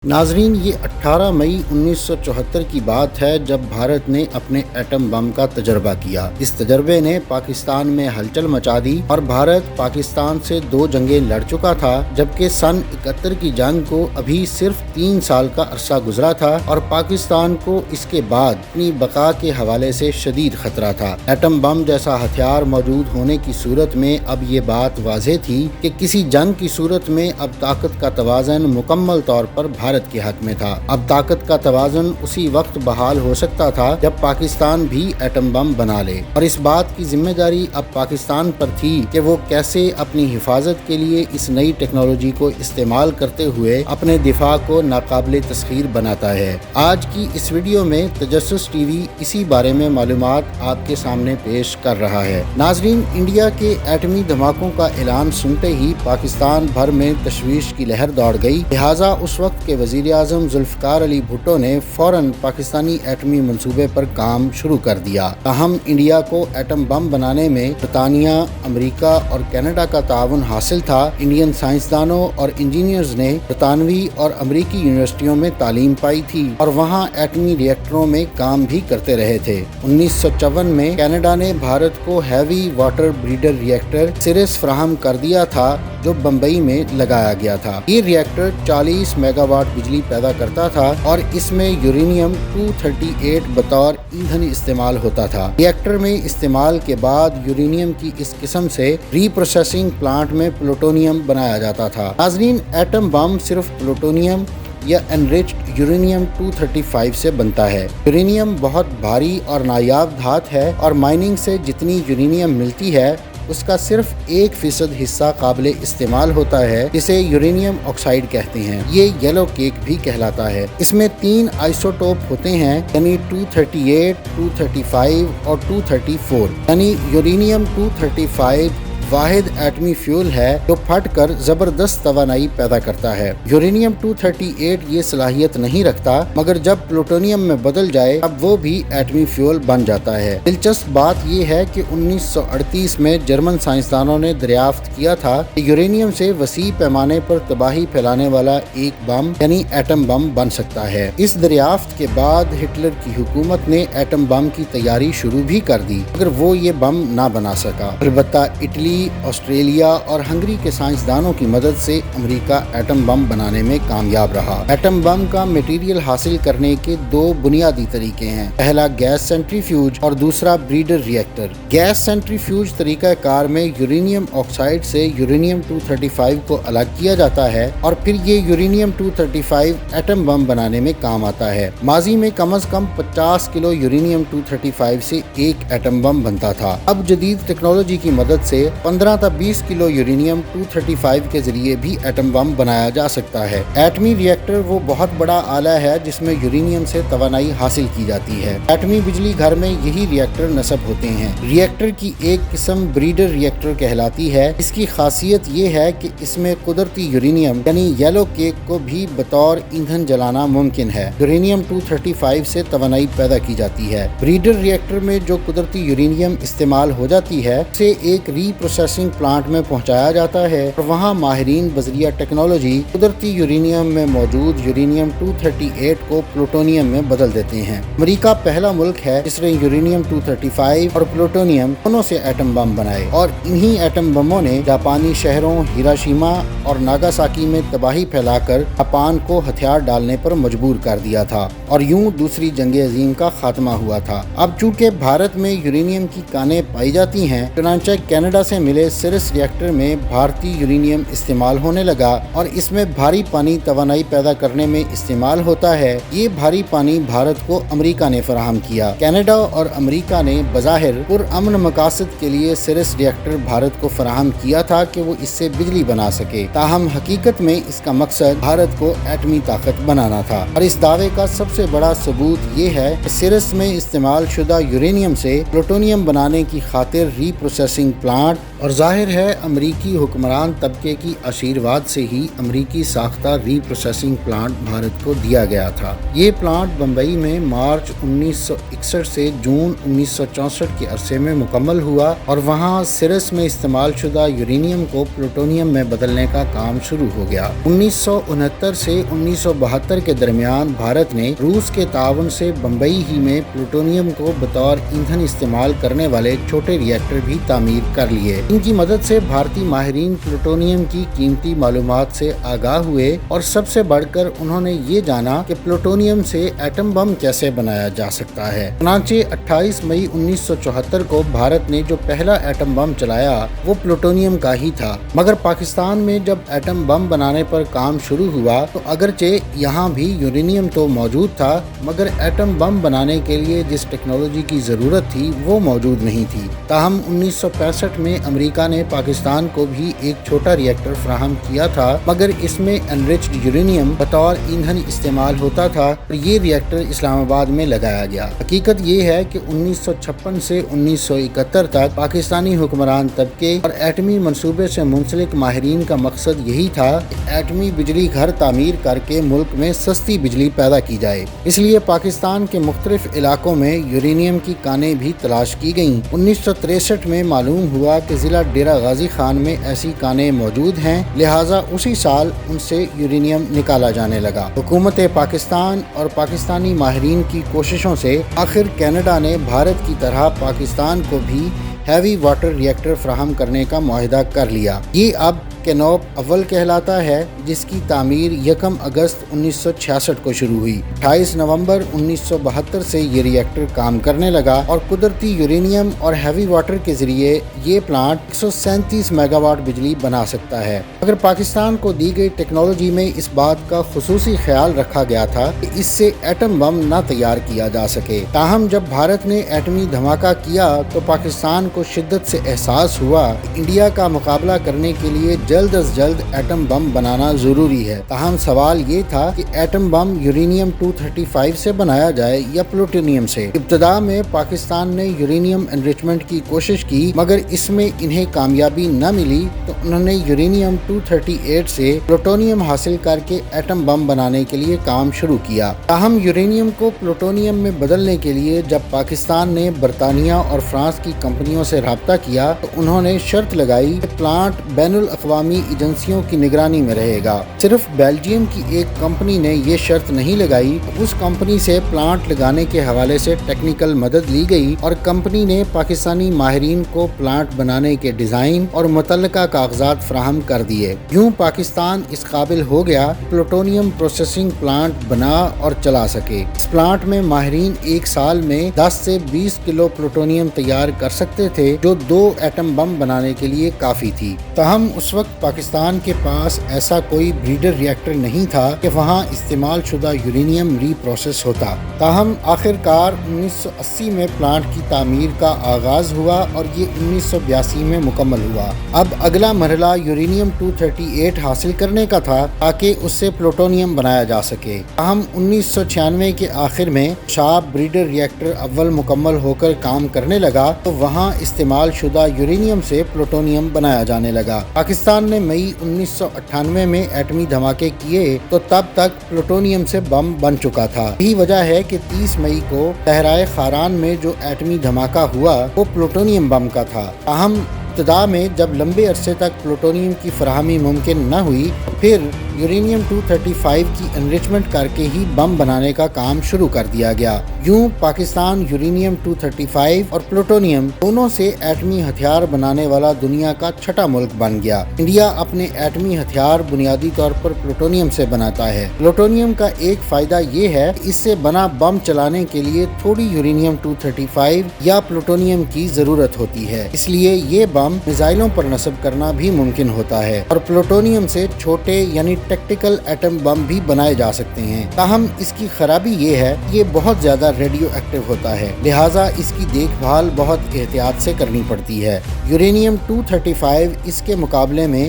ناظرین، یہ 18 مئی 1974 کی بات ہے جب بھارت نے اپنے ایٹم بم کا تجربہ کیا۔ اس تجربے نے پاکستان میں ہلچل مچا دی اور بھارت پاکستان سے 2 جنگیں لڑ چکا تھا، جبکہ سن 71 کی جنگ کو ابھی صرف 3 سال کا عرصہ گزرا تھا اور پاکستان کو اس کے بعد اپنی بقا کے حوالے سے شدید خطرہ تھا۔ ایٹم بم جیسا ہتھیار موجود ہونے کی صورت میں اب یہ بات واضح تھی کہ کسی جنگ کی صورت میں اب طاقت کا توازن مکمل طور پر بھارت کے حق میں تھا۔ اب طاقت کا توازن اسی وقت بحال ہو سکتا تھا جب پاکستان بھی ایٹم بم بنا لے، اور اس بات کی ذمہ داری اب پاکستان پر تھی کہ وہ کیسے اپنی حفاظت کے لیے اس نئی ٹیکنالوجی کو استعمال کرتے ہوئے اپنے دفاع کو ناقابل تسخیر بناتا ہے۔ آج کی اس ویڈیو میں تجسس ٹی وی اسی بارے میں معلومات آپ کے سامنے پیش کر رہا ہے۔ ناظرین، انڈیا کے ایٹمی دھماکوں کا اعلان سنتے ہی پاکستان بھر میں تشویش کی لہر دوڑ گئی، لہٰذا اس وقت کے وزیر اعظم ذوالفقار علی بھٹو نے فوراً پاکستانی ایٹمی منصوبے پر کام شروع کر دیا۔ تاہم انڈیا کو ایٹم بم بنانے میں برطانیہ، امریکہ اور کینیڈا کا تعاون حاصل تھا۔ انڈین سائنسدانوں اور انجینئرز نے برطانوی اور امریکی یونیورسٹیوں میں تعلیم پائی تھی اور وہاں ایٹمی ری ایکٹروں میں کام بھی کرتے رہے تھے۔ 1954 میں کینیڈا نے بھارت کو ہیوی واٹر بریڈر ری ایکٹر سیریس فراہم کر دیا تھا، جو بمبئی میں لگایا گیا تھا۔ یہ ری ایکٹر 40 میگا واٹ بجلی پیدا کرتا تھا اور اس میں یورینیم 238 بطور ایندھن استعمال ہوتا تھا۔ ری ایکٹر میں استعمال کے بعد یورینیم کی اس قسم سے ری پروسیسنگ پلانٹ میں پلوٹونیم بنایا جاتا تھا۔ ناظرین، ایٹم بم صرف پلوٹونیم یا انریچڈ یورینیم 235 سے بنتا ہے۔ یورینیم بہت بھاری اور نایاب دھات ہے اور مائننگ سے جتنی یورینیم ملتی ہے اس کا صرف 1% حصہ قابل استعمال ہوتا ہے، جسے یورینیم آکسائڈ کہتے ہیں۔ یہ یلو کیک بھی کہلاتا ہے۔ اس میں 3 آئسوٹوپ ہوتے ہیں، یعنی 238، 235 اور 234۔ یعنی یورینیم 235 واحد ایٹمی فیول ہے جو پھٹ کر زبردست توانائی پیدا کرتا ہے۔ یورینیم 238 یہ صلاحیت نہیں رکھتا، مگر جب پلوٹونیم میں بدل جائے اب وہ بھی ایٹمی فیول بن جاتا ہے۔ دلچسپ بات یہ ہے کہ 1938 میں جرمن سائنسدانوں نے دریافت کیا تھا کہ یورینیم سے وسیع پیمانے پر تباہی پھیلانے والا ایک بم یعنی ایٹم بم بن سکتا ہے۔ اس دریافت کے بعد ہٹلر کی حکومت نے ایٹم بم کی تیاری شروع بھی کر دی، مگر وہ یہ بم نہ بنا سکا۔ البتہ اٹلی، آسٹریلیا اور ہنگری کے سائنسدانوں کی مدد سے امریکہ ایٹم بم بنانے میں کامیاب رہا۔ ایٹم بم کا میٹیریل حاصل کرنے کے 2 بنیادی طریقے ہیں، پہلا گیس سینٹریفیوج اور دوسرا بریڈر ری ایکٹر۔ گیس سینٹریفیوج طریقہ کار میں یورینیم آکسائڈ سے یورینیم 235 کو الگ کیا جاتا ہے اور پھر یہ یورینیم 235 ایٹم بم بنانے میں کام آتا ہے۔ ماضی میں کم از کم 50 کلو یورینیم 235 سے ایک ایٹم بم بنتا تھا۔ اب جدید ٹیکنالوجی کی مدد سے 15 تا 20 کلو یورینیم 235 کے ذریعے بھی ایٹم بم بنایا جا سکتا ہے۔ ایٹمی ری ایکٹر وہ بہت بڑا آلہ ہے جس میں یورینیم سے توانائی حاصل کی جاتی ہے۔ ایٹمی بجلی گھر میں یہی ری ایکٹر نصب ہوتے ہیں۔ ری ایکٹر کی ایک قسم بریڈر ری ایکٹر کہلاتی ہے۔ اس کی خاصیت یہ ہے کہ اس میں قدرتی یورینیم یعنی یلو کیک کو بھی بطور ایندھن جلانا ممکن ہے۔ یورینیم 235 سے توانائی پیدا کی جاتی ہے۔ بریڈر ری ایکٹر میں جو قدرتی یورینیم استعمال ہو جاتی ہے اسے ایک ری پروسیسنگ پلانٹ میں پہنچایا جاتا ہے اور وہاں ماہرین بذریعہ ٹیکنالوجی قدرتی یورینیم میں موجود یورینیم 238 کو پلوٹونیم میں بدل دیتے ہیں۔ امریکہ پہلا ملک ہے جس نے یورینیم 235 اور پلوٹونیم دونوں سے ایٹم بم بنائے، اور انہی ایٹم بموں نے جاپانی شہروں ہیروشیما اور ناگاساکی میں تباہی پھیلا کر جاپان کو ہتھیار ڈالنے پر مجبور کر دیا تھا، اور یوں دوسری جنگ عظیم کا خاتمہ ہوا تھا۔ اب چونکہ بھارت میں یورینیم کی کانیں پائی جاتی ہیں، چنانچہ کینیڈا سے ملے سیریس ری ایکٹر میں بھارتی یورینیم استعمال ہونے لگا اور اس میں بھاری پانی توانائی پیدا کرنے میں استعمال ہوتا ہے۔ یہ بھاری پانی بھارت کو امریکہ نے فراہم کیا۔ کینیڈا اور امریکہ نے بظاہر پرامن مقاصد کے لیے سیریس ری ایکٹر بھارت کو فراہم کیا تھا کہ وہ اس سے بجلی بنا سکے، تاہم حقیقت میں اس کا مقصد بھارت کو ایٹمی طاقت بنانا تھا، اور اس دعوے کا سب سے بڑا ثبوت یہ ہے کہ سیریس میں استعمال شدہ یورینیم سے پلوٹونیم بنانے کی خاطر ری پروسیسنگ پلانٹ اور ظاہر ہے امریکی حکمران طبقے کی آشیرواد سے ہی امریکی ساختہ ری پروسیسنگ پلانٹ بھارت کو دیا گیا تھا۔ یہ پلانٹ بمبئی میں مارچ 1961 سے جون 1964 کے عرصے میں مکمل ہوا اور وہاں سرس میں استعمال شدہ یورینیم کو پلوٹونیم میں بدلنے کا کام شروع ہو گیا۔ 1969 سے 1972 کے درمیان بھارت نے روس کے تعاون سے بمبئی ہی میں پلوٹونیم کو بطور ایندھن استعمال کرنے والے چھوٹے ری ایکٹر بھی تعمیر کر لیے۔ ان کی مدد سے بھارتی ماہرین پلوٹونیم کی قیمتی معلومات سے آگاہ ہوئے اور سب سے بڑھ کر انہوں نے یہ جانا کہ پلوٹونیم سے ایٹم بم کیسے بنایا جا سکتا ہے۔ چنانچہ 28 مئی 1974 کو بھارت نے جو پہلا ایٹم بم چلایا وہ پلوٹونیم کا ہی تھا، مگر پاکستان میں جب ایٹم بم بنانے پر کام شروع ہوا تو اگرچہ یہاں بھی یورینیم تو موجود تھا مگر ایٹم بم بنانے کے لیے جس ٹیکنالوجی کی ضرورت تھی وہ موجود نہیں تھی۔ تاہم 1965 میں امریکہ نے پاکستان کو بھی ایک چھوٹا ری ایکٹر فراہم کیا تھا مگر اس میں انریچڈ یورینیم بطور ایندھن استعمال ہوتا تھا اور یہ ری ایکٹر اسلام آباد میں لگایا گیا۔ حقیقت یہ ہے کہ 1956 سے 1971 تک پاکستانی حکمران طبقے اور ایٹمی منصوبے سے منسلک ماہرین کا مقصد یہی تھا کہ ایٹمی بجلی گھر تعمیر کر کے ملک میں سستی بجلی پیدا کی جائے۔ اس لیے پاکستان کے مختلف علاقوں میں یورینیم کی کانیں بھی تلاش کی گئیں۔ 1963 میں معلوم ہوا کہ ضلع ڈیرہ غازی خان میں ایسی کانیں موجود ہیں، لہٰذا اسی سال ان سے یورینیم نکالا جانے لگا۔ حکومت پاکستان اور پاکستانی ماہرین کی کوششوں سے آخر کینیڈا نے بھارت کی طرح پاکستان کو بھی ہیوی واٹر ری ایکٹر فراہم کرنے کا معاہدہ کر لیا۔ یہ اب کینوپ اول کہلاتا ہے، جس کی تعمیر 1 اگست 1966 کو شروع ہوئی۔ 28 نومبر 1972 سے یہ ری ایکٹر کام کرنے لگا اور قدرتی یورینیم اور ہیوی واٹر کے ذریعے یہ پلانٹ 137 میگا واٹ بجلی بنا سکتا ہے۔ اگر پاکستان کو دی گئی ٹیکنالوجی میں اس بات کا خصوصی خیال رکھا گیا تھا کہ اس سے ایٹم بم نہ تیار کیا جا سکے، تاہم جب بھارت نے ایٹمی دھماکہ کیا تو پاکستان کو شدت سے احساس ہوا کہ انڈیا کا مقابلہ کرنے کے لیے جلد از جلد ایٹم بم بنانا ضروری ہے۔ تاہم سوال یہ تھا کہ ایٹم بم یورینیم 235 سے بنایا جائے یا پلوٹونیم سے۔ ابتدا میں پاکستان نے یورینیم انریچمنٹ کی کوشش کی مگر اس میں انہیں کامیابی نہ ملی تو انہوں نے یورینیم 238 سے پلوٹونیم حاصل کر کے ایٹم بم بنانے کے لیے کام شروع کیا۔ تاہم یورینیم کو پلوٹونیم میں بدلنے کے لیے جب پاکستان نے برطانیہ اور فرانس کی کمپنیوں سے رابطہ کیا تو انہوں نے شرط لگائی کہ پلانٹ بین الاقوامی ایجنسیوں کی نگرانی میں رہے گا۔ صرف بیلجیم کی ایک کمپنی نے یہ شرط نہیں لگائی، اس کمپنی سے پلانٹ لگانے کے حوالے سے ٹیکنیکل مدد لی گئی اور کمپنی نے پاکستانی ماہرین کو پلانٹ بنانے کے ڈیزائن اور متعلقہ کاغذات فراہم کر دیے۔ یوں پاکستان اس قابل ہو گیا پلوٹونیم پروسیسنگ پلانٹ بنا اور چلا سکے۔ اس پلانٹ میں ماہرین ایک سال میں 10 سے 20 کلو پلوٹونیم تیار کر سکتے تھے جو 2 ایٹم بم بنانے کے لیے کافی تھی۔ تاہم اس وقت پاکستان کے پاس ایسا کوئی بریڈر ری ایکٹر نہیں تھا کہ وہاں استعمال شدہ یورینیم ری پروسیس ہوتا۔ تاہم آخر کار 1980 میں پلانٹ کی تعمیر کا آغاز ہوا اور یہ 1982 میں مکمل ہوا۔ اب اگلا مرحلہ یورینیم 238 حاصل کرنے کا تھا تاکہ اس سے پلوٹونیم بنایا جا سکے۔ تاہم 1996 کے آخر میں شاب بریڈر ری ایکٹر اول مکمل ہو کر کام کرنے لگا تو وہاں استعمال شدہ یورینیم سے پلوٹونیم بنایا جانے لگا۔ پاکستان نے مئی 1998 میں ایٹمی دھماکے کیے تو تب تک پلوٹونیم سے بم بن چکا تھا۔ یہی وجہ ہے کہ 30 مئی کو صحرائے خاران میں جو ایٹمی دھماکہ ہوا وہ پلوٹونیم بم کا تھا۔ تاہم ابتدا میں جب لمبے عرصے تک پلوٹونیم کی فراہمی ممکن نہ ہوئی پھر یورینیم 235 کی انریچمنٹ کر کے ہی بم بنانے کا کام شروع کر دیا گیا۔ یوں پاکستان یورینیم 235 اور پلوٹونیم دونوں سے ایٹمی ہتھیار بنانے والا دنیا کا چھٹا ملک بن گیا۔ انڈیا اپنے ایٹمی ہتھیار بنیادی طور پر پلوٹونیم سے بناتا ہے۔ پلوٹونیم کا ایک فائدہ یہ ہے کہ اس سے بنا بم چلانے کے لیے تھوڑی یورینیم 235 یا پلوٹونیم کی ضرورت ہوتی ہے، اس لیے یہ بم میزائلوں پر نصب کرنا بھی ممکن ہوتا ہے اور پلوٹونیم سے چھوٹے یعنی ٹیکٹیکل ایٹم بم بھی بنائے جا سکتے ہیں۔ تاہم اس کی خرابی یہ ہے کہ یہ بہت زیادہ ریڈیو ایکٹیو ہوتا ہے، لہٰذا اس کی دیکھ بھال بہت احتیاط سے کرنی پڑتی ہے۔ یورینیم 235 اس کے مقابلے میں